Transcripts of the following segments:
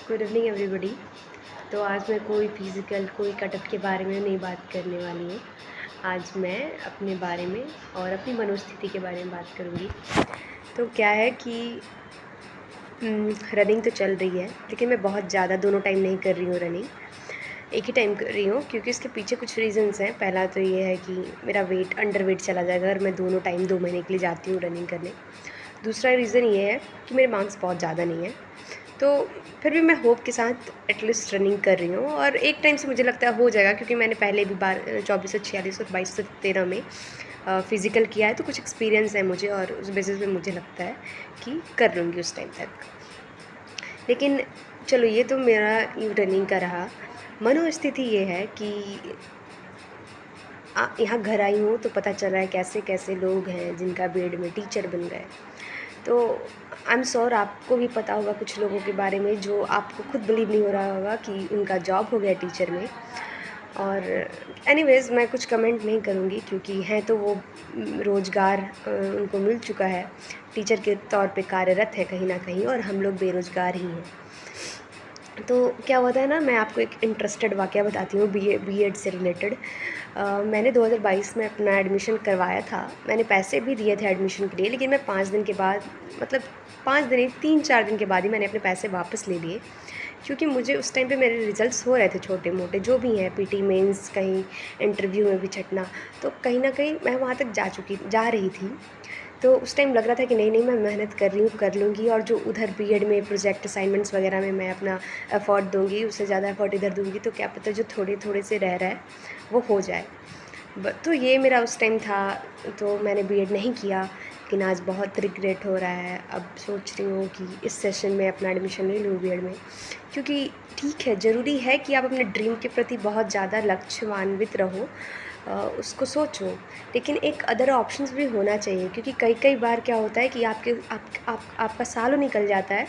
Good evening everybody. तो आज मैं कोई कटअप के बारे में नहीं बात करने वाली हूँ। आज मैं अपने बारे में और अपनी मनोस्थिति के बारे में बात करूँगी। तो क्या है कि रनिंग तो चल रही है, लेकिन मैं बहुत ज़्यादा दोनों टाइम नहीं कर रही हूँ रनिंग। एक ही टाइम कर रही हूँ क्योंकि इसके पीछे कुछ रीज़न्स हैं। पहला तो ये है कि मेरा वेट अंडर वेट चला जाएगा अगर मैं दोनों टाइम 2 महीने के लिए जाती हूँ रनिंग करने। दूसरा रीज़न ये है कि मेरे मार्क्स बहुत ज़्यादा नहीं है, तो फिर भी मैं होप के साथ एटलीस्ट रनिंग कर रही हूँ और एक टाइम से मुझे लगता है हो जाएगा, क्योंकि मैंने पहले भी 2446 और 2213 में फ़िज़िकल किया है, तो कुछ एक्सपीरियंस है मुझे और उस बेसिस पे मुझे लगता है कि कर लूँगी उस टाइम तक। लेकिन चलो, ये तो मेरा रनिंग का रहा। मनोस्थिति ये है कि यहाँ घर आई हूँ तो पता चल रहा है कैसे कैसे लोग हैं जिनका बीएड में टीचर बन गए। तो आई एम श्योर आपको भी पता होगा कुछ लोगों के बारे में जो आपको खुद बिलीव नहीं हो रहा होगा कि उनका जॉब हो गया टीचर में। और एनीवेज़ मैं कुछ कमेंट नहीं करूँगी, क्योंकि हैं तो वो रोज़गार उनको मिल चुका है, टीचर के तौर पे कार्यरत है कहीं ना कहीं, और हम लोग बेरोज़गार ही हैं। तो क्या होता है ना, मैं आपको एक इंटरेस्टेड वाक़या बताती हूँ बीएड से रिलेटेड। मैंने 2022 में अपना एडमिशन करवाया था। मैंने पैसे भी दिए थे एडमिशन के लिए, लेकिन मैं 5 दिन के बाद, मतलब 5 दिन नहीं, 3-4 दिन के बाद ही मैंने अपने पैसे वापस ले लिए, क्योंकि मुझे उस टाइम पे मेरे रिज़ल्ट्स हो रहे थे छोटे मोटे जो भी हैं, पीटी मेंस, कहीं इंटरव्यू में भी छँटना। तो कहीं ना कहीं मैं वहाँ तक जा रही थी। तो उस टाइम लग रहा था कि नहीं मैं मेहनत कर रही हूँ, कर लूँगी, और जो उधर बीएड में प्रोजेक्ट असाइनमेंट्स वगैरह में मैं अपना एफ़र्ट दूँगी, उससे ज़्यादा एफ़र्ट इधर दूँगी, तो क्या पता जो थोड़े थोड़े से रह रहा है वो हो जाए। तो ये मेरा उस टाइम था। तो मैंने बीएड नहीं किया, लेकिन आज बहुत रिग्रेट हो रहा है। अब सोच रही हूँ कि इस सेशन में अपना एडमिशन ले लूँ बीएड में, क्योंकि ठीक है, ज़रूरी है कि आप अपने ड्रीम के प्रति बहुत ज़्यादा लक्ष्यवान्वित रहो, उसको सोचो, लेकिन एक अदर ऑप्शंस भी होना चाहिए, क्योंकि कई बार क्या होता है कि आपका सालों निकल जाता है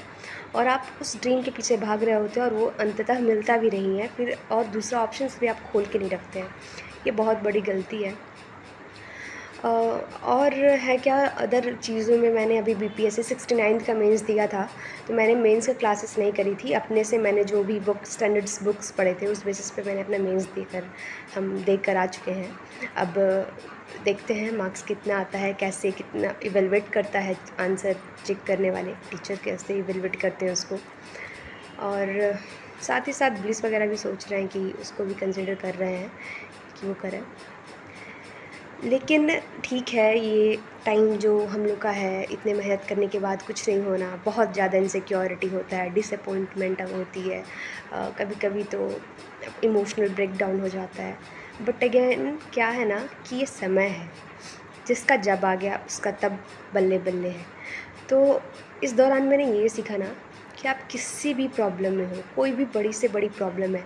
और आप उस ड्रीम के पीछे भाग रहे होते हैं और वो अंततः मिलता भी नहीं है फिर, और दूसरा ऑप्शंस भी आप खोल के नहीं रखते हैं। ये बहुत बड़ी गलती है। और है क्या, अदर चीज़ों में मैंने अभी बीपीएससी 69th का मेंस दिया था, तो मैंने मेंस की क्लासेस नहीं करी थी। अपने से मैंने जो भी स्टैंडर्ड्स बुक्स पढ़े थे उस बेसिस पे मैंने अपना मेंस हम देख कर आ चुके हैं। अब देखते हैं मार्क्स कितना आता है, कैसे कितना इवेलुएट करता है, आंसर चेक करने वाले टीचर कैसे इवेलुएट करते हैं उसको। और साथ ही साथ पुलिस वगैरह भी सोच रहे हैं कि उसको भी कंसिडर कर रहे हैं कि वो करें। लेकिन ठीक है, ये टाइम जो हम लोग का है, इतने मेहनत करने के बाद कुछ नहीं होना, बहुत ज़्यादा इनसिक्योरिटी होता है, डिसअपॉइंटमेंट होती है, कभी कभी तो इमोशनल ब्रेकडाउन हो जाता है। बट अगेन क्या है ना कि ये समय है, जिसका जब आ गया उसका तब बल्ले बल्ले है। तो इस दौरान मैंने ये सीखा ना कि आप किसी भी प्रॉब्लम में हो, कोई भी बड़ी से बड़ी प्रॉब्लम है,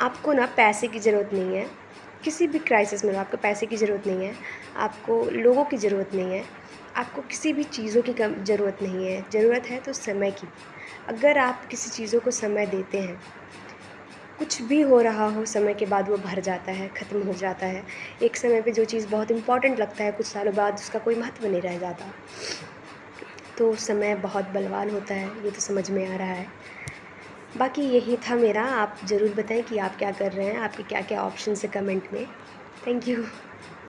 आपको ना पैसे की ज़रूरत नहीं है। किसी भी क्राइसिस में हो, आपको पैसे की ज़रूरत नहीं है, आपको लोगों की ज़रूरत नहीं है, आपको किसी भी चीज़ों की ज़रूरत नहीं है। ज़रूरत है तो समय की। अगर आप किसी चीज़ों को समय देते हैं, कुछ भी हो रहा हो, समय के बाद वो भर जाता है, ख़त्म हो जाता है। एक समय पे जो चीज़ बहुत इम्पोर्टेंट लगता है, कुछ सालों बाद उसका कोई महत्व नहीं रह जाता। तो समय बहुत बलवान होता है, ये तो समझ में आ रहा है। बाकी यही था मेरा। आप ज़रूर बताएं कि आप क्या कर रहे हैं, आपके क्या क्या ऑप्शन है कमेंट में। Thank you.